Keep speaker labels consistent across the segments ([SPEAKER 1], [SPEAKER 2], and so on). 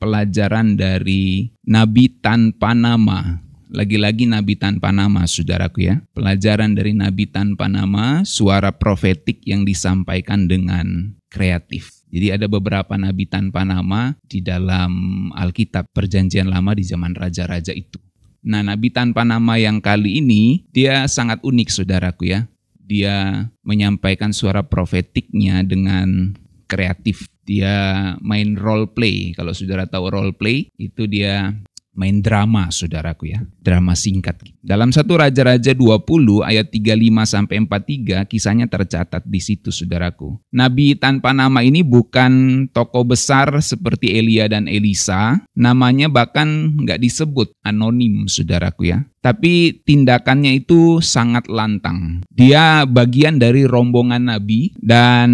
[SPEAKER 1] pelajaran dari Nabi Tanpa Nama. Lagi-lagi Nabi Tanpa Nama, saudaraku ya. Pelajaran dari Nabi Tanpa Nama, suara profetik yang disampaikan dengan kreatif. Jadi ada beberapa Nabi Tanpa Nama di dalam Alkitab Perjanjian Lama di zaman raja-raja itu. Nah, Nabi Tanpa Nama yang kali ini, dia sangat unik, saudaraku ya. Dia menyampaikan suara profetiknya dengan kreatif. Dia main role play. Kalau saudara tahu role play, itu dia main drama, saudaraku ya. Drama singkat. Dalam 1 Raja-Raja 20 ayat 35-43 kisahnya tercatat di situ, saudaraku. Nabi Tanpa Nama ini bukan tokoh besar seperti Elia dan Elisa. Namanya bahkan nggak disebut, anonim, saudaraku ya. Tapi tindakannya itu sangat lantang. Dia bagian dari rombongan nabi, dan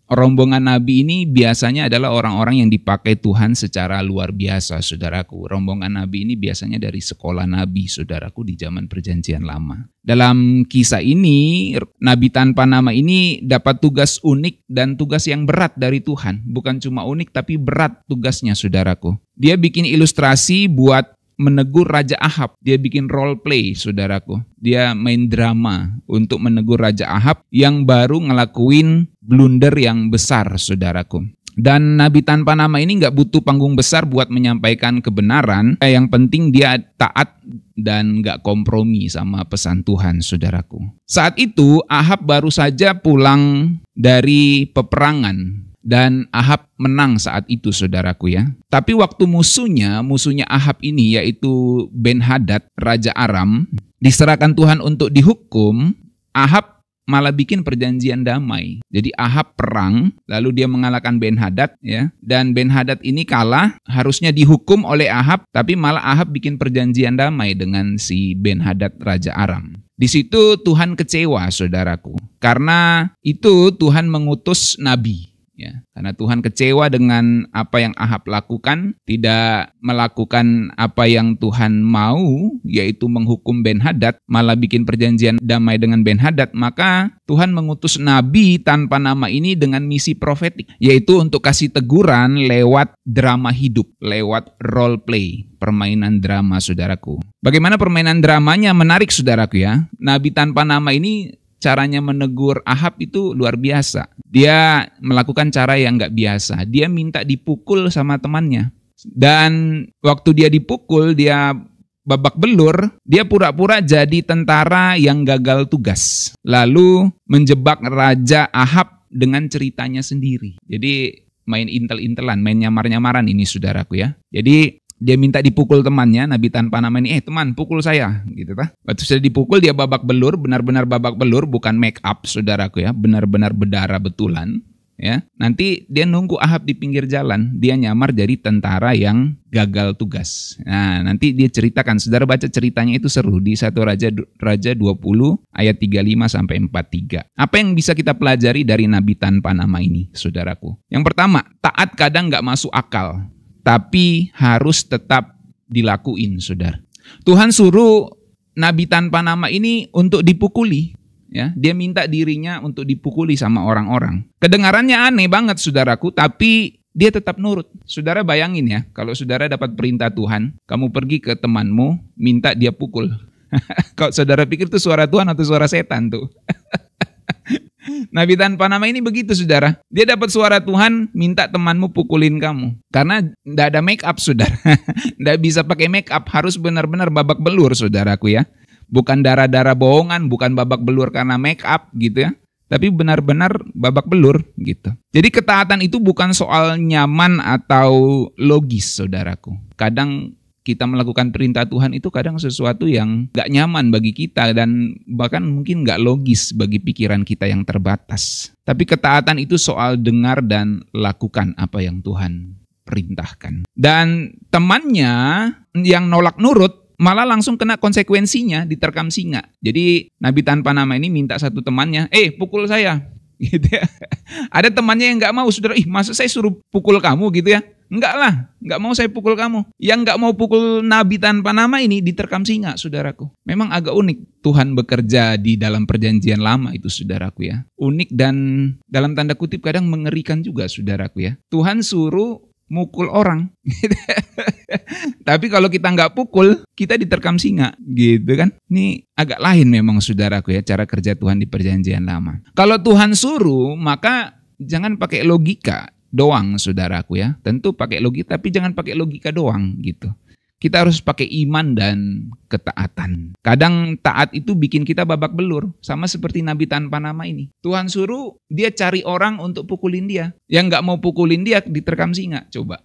[SPEAKER 1] rombongan nabi ini biasanya adalah orang-orang yang dipakai Tuhan secara luar biasa, saudaraku. Rombongan nabi ini biasanya dari sekolah nabi, saudaraku, di zaman Perjanjian Lama. Dalam kisah ini, Nabi Tanpa Nama ini dapat tugas unik dan tugas yang berat dari Tuhan. Bukan cuma unik, tapi berat tugasnya, saudaraku. Dia bikin ilustrasi buat menegur Raja Ahab. Dia bikin role play, saudaraku. Dia main drama untuk menegur Raja Ahab yang baru ngelakuin blunder yang besar, saudaraku. Dan Nabi Tanpa Nama ini nggak butuh panggung besar buat menyampaikan kebenaran. Yang penting dia taat dan nggak kompromi sama pesan Tuhan, saudaraku. Saat itu Ahab baru saja pulang dari peperangan. Dan Ahab menang saat itu, saudaraku ya. Tapi waktu musuhnya Ahab ini, yaitu Ben-Hadad, Raja Aram, diserahkan Tuhan untuk dihukum, Ahab malah bikin perjanjian damai. Jadi Ahab perang, lalu dia mengalahkan Ben-Hadad ya. Dan Ben-Hadad ini kalah, harusnya dihukum oleh Ahab, tapi malah Ahab bikin perjanjian damai dengan si Ben-Hadad, Raja Aram. Di situ Tuhan kecewa, saudaraku. Karena itu Tuhan mengutus nabi. Ya, karena Tuhan kecewa dengan apa yang Ahab lakukan, tidak melakukan apa yang Tuhan mau, yaitu menghukum Ben-Hadad, malah bikin perjanjian damai dengan Ben-Hadad, maka Tuhan mengutus Nabi Tanpa Nama ini dengan misi profetik, yaitu untuk kasih teguran lewat drama hidup, lewat role play, permainan drama, saudaraku. Bagaimana permainan dramanya? Menarik, saudaraku ya. Nabi Tanpa Nama ini caranya menegur Ahab itu luar biasa. Dia melakukan cara yang nggak biasa. Dia minta dipukul sama temannya. Dan waktu dia dipukul, dia babak belur, dia pura-pura jadi tentara yang gagal tugas. Lalu menjebak Raja Ahab dengan ceritanya sendiri. Jadi main intel-intelan, main nyamar-nyamaran ini, saudaraku ya. Jadi dia minta dipukul temannya, Nabi Tanpa Nama ini, teman pukul saya, gitu ta. Waktu sudah dipukul dia babak belur, benar-benar babak belur, bukan make up, saudaraku ya, benar-benar berdarah betulan, ya. Nanti dia nunggu Ahab di pinggir jalan, dia nyamar jadi tentara yang gagal tugas. Nah, nanti dia ceritakan, saudara baca ceritanya itu seru di 1 Raja 20 ayat 35-43. Apa yang bisa kita pelajari dari Nabi Tanpa Nama ini, saudaraku? Yang pertama, taat kadang nggak masuk akal, tapi harus tetap dilakuin, saudara. Tuhan suruh Nabi Tanpa Nama ini untuk dipukuli. Ya, dia minta dirinya untuk dipukuli sama orang-orang. Kedengarannya aneh banget, saudaraku, tapi dia tetap nurut. Saudara bayangin ya, kalau saudara dapat perintah Tuhan, kamu pergi ke temanmu, minta dia pukul. Kalau saudara pikir itu suara Tuhan atau suara setan tuh? Nabi Tanpa Nama ini begitu, saudara. Dia dapat suara Tuhan, minta temanmu pukulin kamu. Karena tidak ada make up, saudara. Tidak bisa pakai make up, harus benar-benar babak belur, saudaraku ya. Bukan darah-darah bohongan, bukan babak belur karena make up gitu ya. Tapi benar-benar babak belur gitu. Jadi ketaatan itu bukan soal nyaman atau logis, saudaraku. Kadang kita melakukan perintah Tuhan itu kadang sesuatu yang gak nyaman bagi kita dan bahkan mungkin gak logis bagi pikiran kita yang terbatas. Tapi ketaatan itu soal dengar dan lakukan apa yang Tuhan perintahkan. Dan temannya yang nolak nurut malah langsung kena konsekuensinya, diterkam singa. Jadi Nabi Tanpa Nama ini minta satu temannya, pukul saya. Gitu ya. Ada temannya yang gak mau, saudara, masa saya suruh pukul kamu gitu ya. Enggak lah, enggak mau saya pukul kamu. Yang enggak mau pukul Nabi Tanpa Nama ini diterkam singa, saudaraku. Memang agak unik Tuhan bekerja di dalam Perjanjian Lama itu, saudaraku ya. Unik dan dalam tanda kutip kadang mengerikan juga, saudaraku ya. Tuhan suruh mukul orang. Tapi kalau kita nggak pukul, kita diterkam singa, gitu kan? Ini agak lain memang saudaraku ya, cara kerja Tuhan di perjanjian lama. Kalau Tuhan suruh, maka jangan pakai logika doang saudaraku ya. Tentu pakai logika, tapi jangan pakai logika doang gitu. Kita harus pakai iman dan ketaatan. Kadang taat itu bikin kita babak belur. Sama seperti Nabi tanpa nama ini. Tuhan suruh dia cari orang untuk pukulin dia. Yang nggak mau pukulin dia diterkam singa. Coba.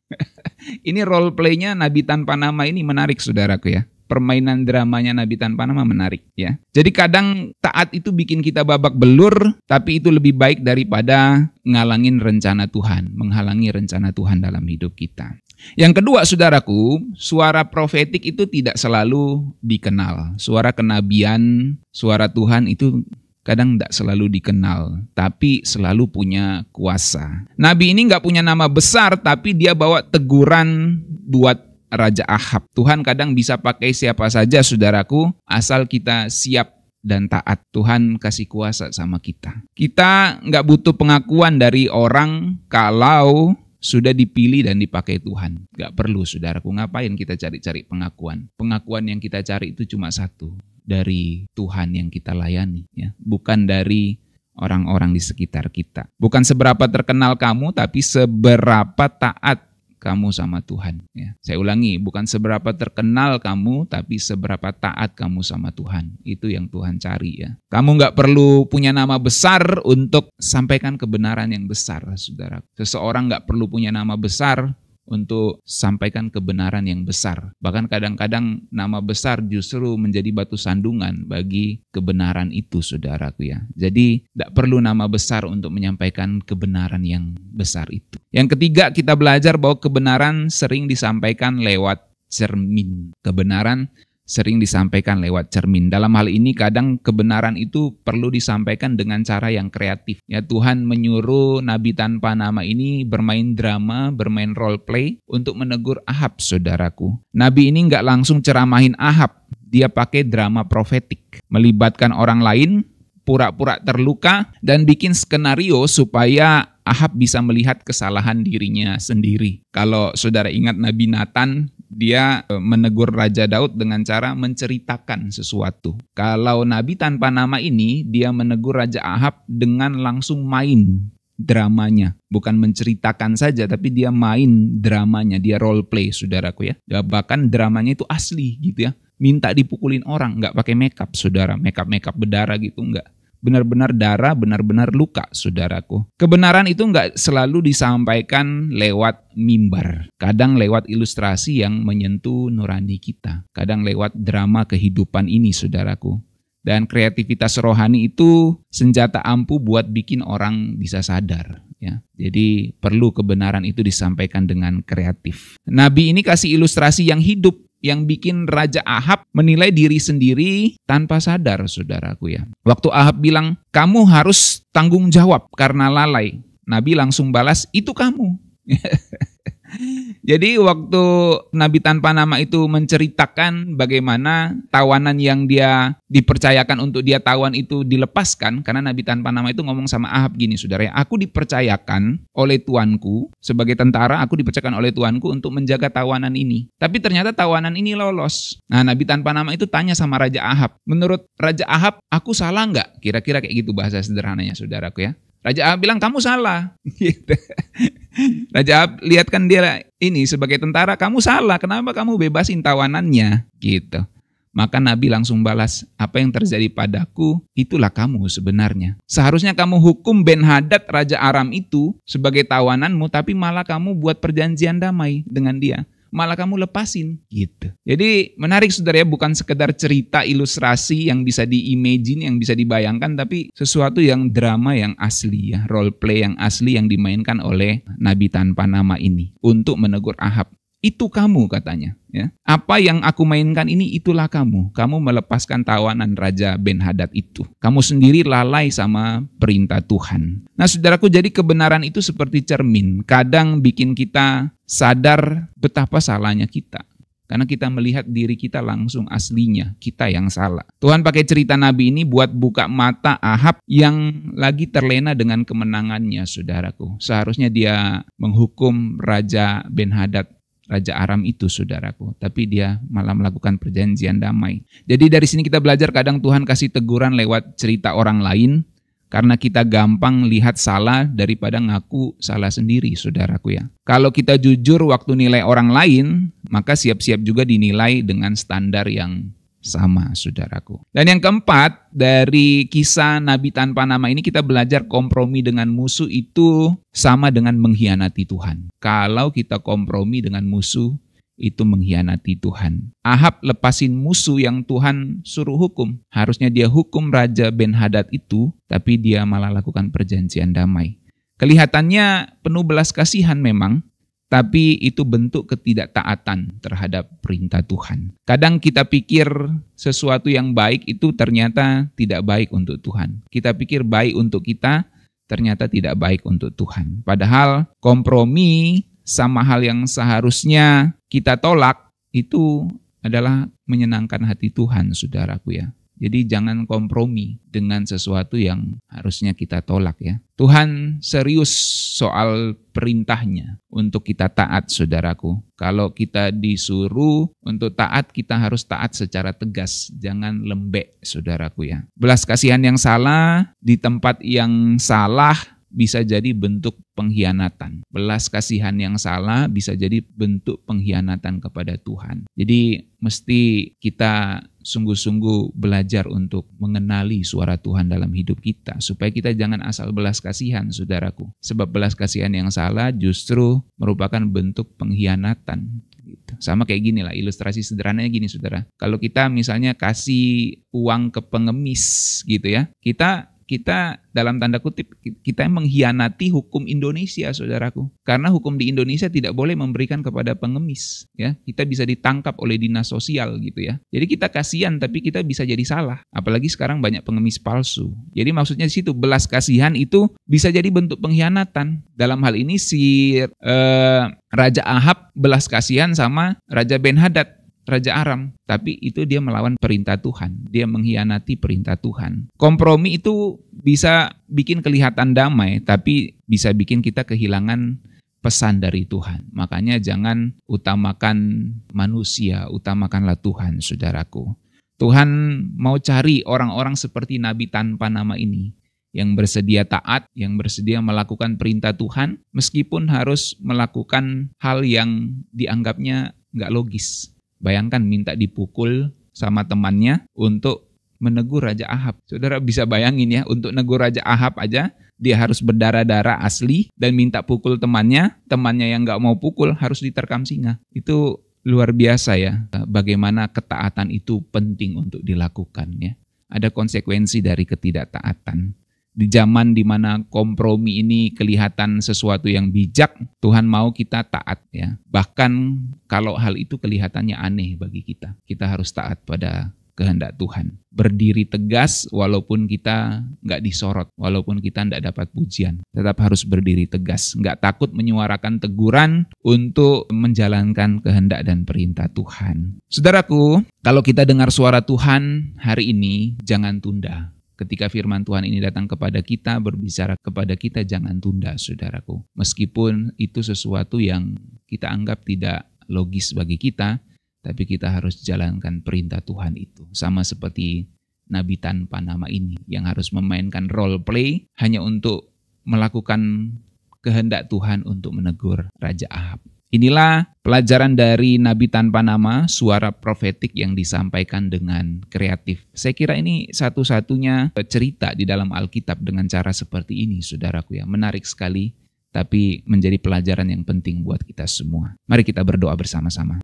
[SPEAKER 1] Ini role play-nya Nabi tanpa nama ini menarik saudaraku ya. Permainan dramanya Nabi tanpa nama menarik ya. Jadi kadang taat itu bikin kita babak belur. Tapi itu lebih baik daripada ngalangin rencana Tuhan. Menghalangi rencana Tuhan dalam hidup kita. Yang kedua saudaraku, suara profetik itu tidak selalu dikenal. Suara kenabian, suara Tuhan itu kadang tidak selalu dikenal, tapi selalu punya kuasa. Nabi ini nggak punya nama besar, tapi dia bawa teguran buat Raja Ahab. Tuhan kadang bisa pakai siapa saja saudaraku, asal kita siap dan taat. Tuhan kasih kuasa sama kita. Kita nggak butuh pengakuan dari orang kalau sudah dipilih dan dipakai Tuhan. Gak perlu saudaraku, ngapain kita cari-cari pengakuan. Pengakuan yang kita cari itu cuma satu. Dari Tuhan yang kita layani. Ya. Bukan dari orang-orang di sekitar kita. Bukan seberapa terkenal kamu, tapi seberapa taat kamu sama Tuhan. Ya. Saya ulangi, bukan seberapa terkenal kamu, tapi seberapa taat kamu sama Tuhan. Itu yang Tuhan cari ya. Kamu nggak perlu punya nama besar untuk sampaikan kebenaran yang besar, saudara. Seseorang nggak perlu punya nama besar untuk sampaikan kebenaran yang besar. Bahkan kadang-kadang nama besar justru menjadi batu sandungan bagi kebenaran itu, saudaraku ya. Jadi tidak perlu nama besar untuk menyampaikan kebenaran yang besar itu. Yang ketiga, kita belajar bahwa kebenaran sering disampaikan lewat cermin. Kebenaran sering disampaikan lewat cermin. Dalam hal ini kadang kebenaran itu perlu disampaikan dengan cara yang kreatif. Ya, Tuhan menyuruh Nabi tanpa nama ini bermain drama, bermain role play untuk menegur Ahab, saudaraku. Nabi ini nggak langsung ceramahin Ahab. Dia pakai drama profetik. Melibatkan orang lain, pura-pura terluka, dan bikin skenario supaya Ahab bisa melihat kesalahan dirinya sendiri. Kalau saudara ingat Nabi Nathan, dia menegur Raja Daud dengan cara menceritakan sesuatu. Kalau Nabi tanpa nama ini, dia menegur Raja Ahab dengan langsung main dramanya. Bukan menceritakan saja, tapi dia main dramanya, dia role play, saudaraku ya. Bahkan dramanya itu asli gitu ya. Minta dipukulin orang, nggak pakai makeup, saudara. Makeup berdarah gitu, nggak. Benar-benar darah, benar-benar luka, saudaraku. Kebenaran itu nggak selalu disampaikan lewat mimbar. Kadang lewat ilustrasi yang menyentuh nurani kita. Kadang lewat drama kehidupan ini, saudaraku. Dan kreativitas rohani itu senjata ampuh buat bikin orang bisa sadar. Ya. Jadi perlu kebenaran itu disampaikan dengan kreatif. Nabi ini kasih ilustrasi yang hidup, yang bikin Raja Ahab menilai diri sendiri tanpa sadar, saudaraku ya. Waktu Ahab bilang, kamu harus tanggung jawab karena lalai. Nabi langsung balas, itu kamu. Jadi waktu Nabi tanpa nama itu menceritakan bagaimana tawanan yang dia dipercayakan untuk dia tawan itu dilepaskan, karena Nabi tanpa nama itu ngomong sama Ahab gini, saudara, aku dipercayakan oleh tuanku sebagai tentara, aku dipercayakan oleh tuanku untuk menjaga tawanan ini. Tapi ternyata tawanan ini lolos. Nah, Nabi tanpa nama itu tanya sama Raja Ahab, menurut Raja Ahab, aku salah nggak? Kira-kira kayak gitu bahasa sederhananya, saudaraku ya. Raja Ahab bilang, kamu salah. Raja Ahab lihatkan dia ini sebagai tentara, kamu salah, kenapa kamu bebasin tawanannya? Gitu. Maka Nabi langsung balas, apa yang terjadi padaku, itulah kamu sebenarnya. Seharusnya kamu hukum Ben-Hadad Raja Aram itu sebagai tawananmu, tapi malah kamu buat perjanjian damai dengan dia. Malah kamu lepasin gitu. Jadi menarik saudara ya, bukan sekedar cerita ilustrasi yang bisa di-imagine, yang bisa dibayangkan, tapi sesuatu yang drama yang asli ya, role play yang asli yang dimainkan oleh Nabi tanpa nama ini untuk menegur Ahab. Itu kamu katanya ya. Apa yang aku mainkan ini itulah kamu. Kamu melepaskan tawanan Raja Ben-Hadad itu. Kamu sendiri lalai sama perintah Tuhan. Nah, saudaraku, jadi kebenaran itu seperti cermin. Kadang bikin kita sadar betapa salahnya kita. Karena kita melihat diri kita langsung aslinya, kita yang salah. Tuhan pakai cerita Nabi ini buat buka mata Ahab yang lagi terlena dengan kemenangannya, saudaraku. Seharusnya dia menghukum Raja Ben-Hadad, Raja Aram itu, saudaraku. Tapi dia malah melakukan perjanjian damai. Jadi dari sini kita belajar kadang Tuhan kasih teguran lewat cerita orang lain, karena kita gampang lihat salah daripada ngaku salah sendiri, saudaraku ya. Kalau kita jujur waktu nilai orang lain, maka siap-siap juga dinilai dengan standar yang sama, saudaraku. Dan yang keempat, dari kisah Nabi tanpa nama ini kita belajar kompromi dengan musuh itu sama dengan mengkhianati Tuhan. Kalau kita kompromi dengan musuh, itu mengkhianati Tuhan. Ahab lepasin musuh yang Tuhan suruh hukum. Harusnya dia hukum Raja Ben-Hadad itu, tapi dia malah lakukan perjanjian damai. Kelihatannya penuh belas kasihan memang, tapi itu bentuk ketidaktaatan terhadap perintah Tuhan. Kadang kita pikir sesuatu yang baik itu ternyata tidak baik untuk Tuhan. Kita pikir baik untuk kita, ternyata tidak baik untuk Tuhan. Padahal kompromi sama hal yang seharusnya kita tolak itu adalah menyenangkan hati Tuhan, saudaraku ya. Jadi jangan kompromi dengan sesuatu yang harusnya kita tolak ya. Tuhan serius soal perintahnya untuk kita taat, saudaraku. Kalau kita disuruh untuk taat, kita harus taat secara tegas. Jangan lembek, saudaraku ya. Belas kasihan yang salah di tempat yang salah bisa jadi bentuk pengkhianatan. Belas kasihan yang salah bisa jadi bentuk pengkhianatan kepada Tuhan. Jadi mesti kita sungguh-sungguh belajar untuk mengenali suara Tuhan dalam hidup kita. Supaya kita jangan asal belas kasihan, saudaraku. Sebab belas kasihan yang salah justru merupakan bentuk pengkhianatan. Sama kayak gini lah, ilustrasi sederhananya gini, saudara. Kalau kita misalnya kasih uang ke pengemis gitu ya, kita dalam tanda kutip, kita mengkhianati hukum Indonesia, saudaraku. Karena hukum di Indonesia tidak boleh memberikan kepada pengemis. Ya, kita bisa ditangkap oleh dinas sosial gitu ya. Jadi kita kasihan, tapi kita bisa jadi salah. Apalagi sekarang banyak pengemis palsu. Jadi maksudnya di situ, belas kasihan itu bisa jadi bentuk pengkhianatan. Dalam hal ini si Raja Ahab belas kasihan sama Raja Ben-Hadad, Raja Aram, tapi itu dia melawan perintah Tuhan. Dia mengkhianati perintah Tuhan. Kompromi itu bisa bikin kelihatan damai, tapi bisa bikin kita kehilangan pesan dari Tuhan. Makanya jangan utamakan manusia, utamakanlah Tuhan, saudaraku. Tuhan mau cari orang-orang seperti Nabi tanpa nama ini, yang bersedia taat, yang bersedia melakukan perintah Tuhan, meskipun harus melakukan hal yang dianggapnya nggak logis. Bayangkan minta dipukul sama temannya untuk menegur Raja Ahab. Saudara bisa bayangin ya, untuk negur Raja Ahab aja dia harus berdarah-darah asli dan minta pukul temannya yang nggak mau pukul harus diterkam singa. Itu luar biasa ya, bagaimana ketaatan itu penting untuk dilakukan ya. Ada konsekuensi dari ketidaktaatan. Di zaman di mana kompromi ini kelihatan sesuatu yang bijak, Tuhan mau kita taat ya. Bahkan kalau hal itu kelihatannya aneh bagi kita, kita harus taat pada kehendak Tuhan. Berdiri tegas walaupun kita nggak disorot, walaupun kita nggak dapat pujian. Tetap harus berdiri tegas, nggak takut menyuarakan teguran untuk menjalankan kehendak dan perintah Tuhan. Saudaraku, kalau kita dengar suara Tuhan hari ini, jangan tunda. Ketika firman Tuhan ini datang kepada kita, berbicara kepada kita, jangan tunda, saudaraku. Meskipun itu sesuatu yang kita anggap tidak logis bagi kita, tapi kita harus jalankan perintah Tuhan itu. Sama seperti Nabi tanpa nama ini, yang harus memainkan role play hanya untuk melakukan kehendak Tuhan untuk menegur Raja Ahab. Inilah pelajaran dari Nabi tanpa nama, suara profetik yang disampaikan dengan kreatif. Saya kira ini satu-satunya cerita di dalam Alkitab dengan cara seperti ini, saudaraku ya. Menarik sekali, tapi menjadi pelajaran yang penting buat kita semua. Mari kita berdoa bersama-sama.